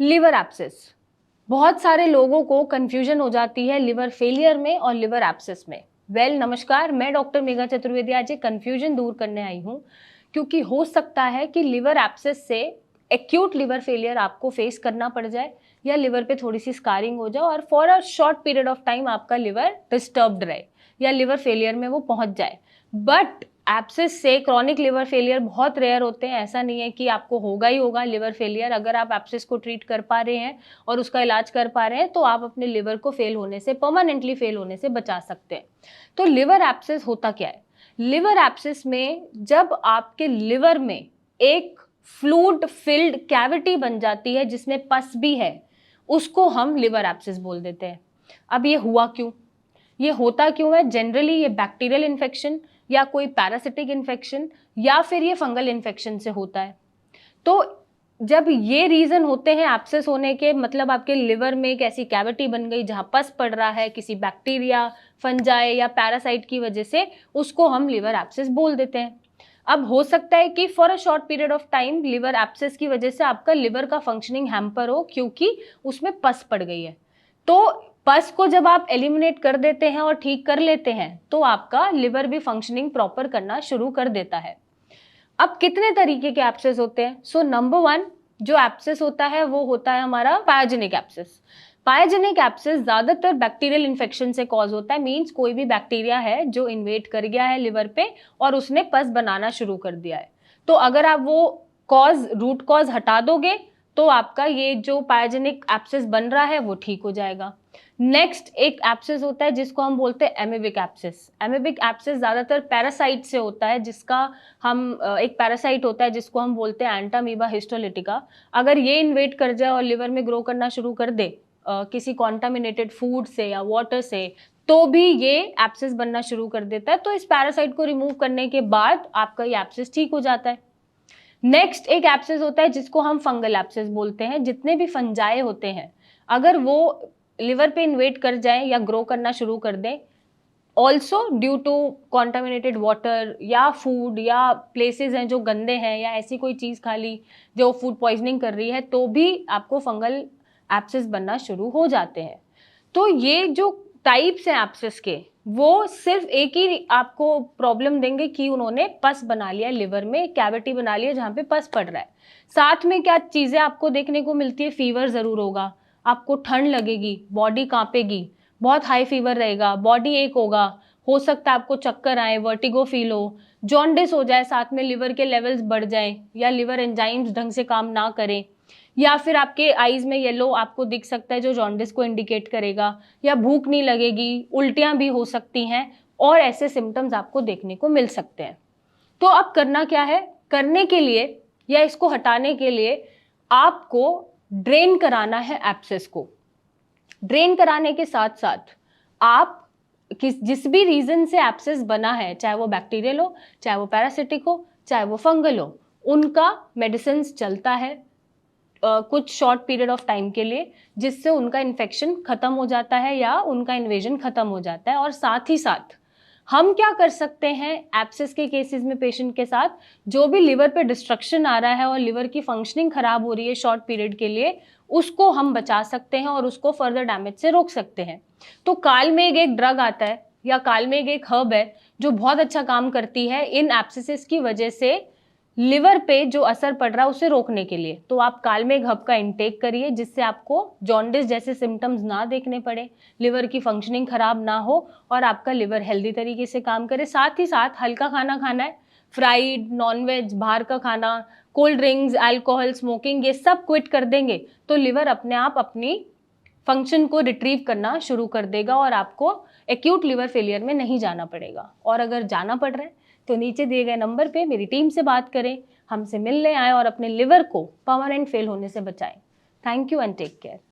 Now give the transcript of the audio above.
Liver abscess, बहुत सारे लोगों को कंफ्यूजन हो जाती है लिवर फेलियर में और लिवर एब्सेस में। नमस्कार, मैं डॉक्टर मेघा चतुर्वेदी आज एक कंफ्यूजन दूर करने आई हूँ, क्योंकि हो सकता है कि लिवर एब्सेस से एक्यूट लिवर फेलियर आपको फेस करना पड़ जाए या लिवर पे थोड़ी सी स्कारिंग हो जाए और for a short period of time आपका लिवर डिस्टर्ब्ड रहे या लिवर फेलियर में वो पहुंच जाए। बट एब्सेस से क्रॉनिक लिवर फेलियर बहुत रेयर होते हैं। ऐसा नहीं है कि आपको होगा ही होगा लिवर फेलियर। अगर आप एब्सेस को ट्रीट कर पा रहे हैं और उसका इलाज कर पा रहे हैं तो आप अपने लिवर को फेल होने से, परमानेंटली फेल होने से बचा सकते हैं। तो लिवर एब्सेस होता क्या है? लिवर एब्सेस में जब आपके लिवर में एक फ्लूइड फिल्ड कैविटी बन जाती है जिसमें पस भी है, उसको हम लिवर एब्सेस बोल देते हैं। अब ये हुआ क्यों, ये होता क्यों है? जनरली ये बैक्टीरियल इन्फेक्शन या कोई पैरासिटिक इन्फेक्शन या फिर ये फंगल इन्फेक्शन से होता है। तो जब ये रीजन होते हैं एब्सेस होने के, मतलब आपके लिवर में एक ऐसी कैविटी बन गई जहां पस पड़ रहा है किसी बैक्टीरिया, फंजाई या पैरासाइट की वजह से, उसको हम लिवर एब्सेस बोल देते हैं। अब हो सकता है कि for a short period of time liver abscess की वजह से आपका लिवर का फंक्शनिंग हैम्पर हो, क्योंकि उसमें पस पड़ गई है। तो पस को जब आप एलिमिनेट कर देते हैं और ठीक कर लेते हैं तो आपका लिवर भी फंक्शनिंग प्रॉपर करना शुरू कर देता है। अब कितने तरीके के एब्सेस होते हैं? सो नंबर 1 जो एब्सेस होता है वो होता है हमारा पायोजेनिक एब्सेस। पायोजेनिक एब्सेस ज्यादातर बैक्टीरियल इन्फेक्शन से कॉज होता है। मींस कोई भी बैक्टीरिया है जो इन्वेट कर गया है लिवर पे और उसने पस बनाना शुरू कर दिया है। तो अगर आप वो रूट कॉज हटा दोगे तो आपका ये जो पायोजेनिक एब्सेस बन रहा है वो ठीक हो जाएगा। नेक्स्ट एक एब्सेस होता है जिसको हम बोलते हैं एमीबिक एब्सेस। एमीबिक एब्सेस ज्यादातर पैरासाइट से होता है, जिसका हम एक पैरासाइट होता है जिसको हम बोलते हैं एंटामीबा हिस्टोलिटिका। अगर ये इन्वेट कर जाए और लिवर में ग्रो करना शुरू कर दे किसी कॉन्टामिनेटेड फूड से या वाटर से, तो भी ये एब्सेस बनना शुरू कर देता है। तो इस पैरासाइट को रिमूव करने के बाद आपका ये एब्सेस ठीक हो जाता है। नेक्स्ट एक एब्सेस होता है जिसको हम फंगल एब्सेस बोलते हैं। जितने भी फंजाई होते हैं अगर वो लिवर पे इन्वेट कर जाए या ग्रो करना शुरू कर दें, also due to contaminated water या फूड या प्लेसेस हैं जो गंदे हैं या ऐसी कोई चीज़ खा ली जो फूड पॉइजनिंग कर रही है, तो भी आपको फंगल एब्सेस बनना शुरू हो जाते हैं। तो ये जो टाइप्स हैं एब्सेस के, वो सिर्फ एक ही आपको प्रॉब्लम देंगे कि उन्होंने पस बना लिया लिवर में, कैविटी बना लिया जहाँ पे पस पड़ रहा है। साथ में क्या चीज़ें आपको देखने को मिलती है? फीवर ज़रूर होगा, आपको ठंड लगेगी, बॉडी कांपेगी, बहुत हाई फीवर रहेगा, बॉडी एक होगा, हो सकता है आपको चक्कर आए, वर्टिगो फील हो, जॉन्डिस हो जाए, साथ में लिवर के लेवल्स बढ़ जाएं या लिवर एंजाइम्स ढंग से काम ना करें, या फिर आपके आईज में येलो आपको दिख सकता है जो जॉन्डिस को इंडिकेट करेगा, या भूख नहीं लगेगी, उल्टियां भी हो सकती हैं और ऐसे सिम्टम्स आपको देखने को मिल सकते हैं। तो अब करना क्या है? करने के लिए या इसको हटाने के लिए आपको ड्रेन कराना है एब्सेस को। ड्रेन कराने के साथ साथ आप जिस भी रीजन से एब्सेस बना है, चाहे वो बैक्टीरियल हो, चाहे वो पैरासिटिक हो, चाहे वो फंगल हो, उनका मेडिसिन चलता है कुछ शॉर्ट पीरियड ऑफ टाइम के लिए, जिससे उनका इन्फेक्शन खत्म हो जाता है या उनका इन्वेजन खत्म हो जाता है। और साथ ही साथ हम क्या कर सकते हैं एब्सेस के केसेस में पेशेंट के साथ, जो भी लिवर पे डिस्ट्रक्शन आ रहा है और लिवर की फंक्शनिंग खराब हो रही है शॉर्ट पीरियड के लिए, उसको हम बचा सकते हैं और उसको फर्दर डैमेज से रोक सकते हैं। तो कालमेघ एक ड्रग आता है या कालमेघ एक हर्ब है जो बहुत अच्छा काम करती है इन एब्सेसेस की वजह से लिवर पे जो असर पड़ रहा है उसे रोकने के लिए। तो आप कालमेघ हब का इंटेक करिए जिससे आपको जॉन्डिस जैसे सिम्टम्स ना देखने पड़े, लिवर की फंक्शनिंग खराब ना हो और आपका लिवर हेल्दी तरीके से काम करे। साथ ही साथ हल्का खाना खाना है, फ्राइड, नॉनवेज, बाहर का खाना, कोल्ड ड्रिंक्स, अल्कोहल, स्मोकिंग, ये सब क्विट कर देंगे तो लिवर अपने आप अपनी फंक्शन को रिट्रीव करना शुरू कर देगा और आपको एक्यूट लिवर फेलियर में नहीं जाना पड़ेगा। और अगर जाना पड़ रहा है तो नीचे दिए गए नंबर पे मेरी टीम से बात करें, हमसे मिलने आए और अपने लिवर को परमानेंट फेल होने से बचाएं। Thank you and take care.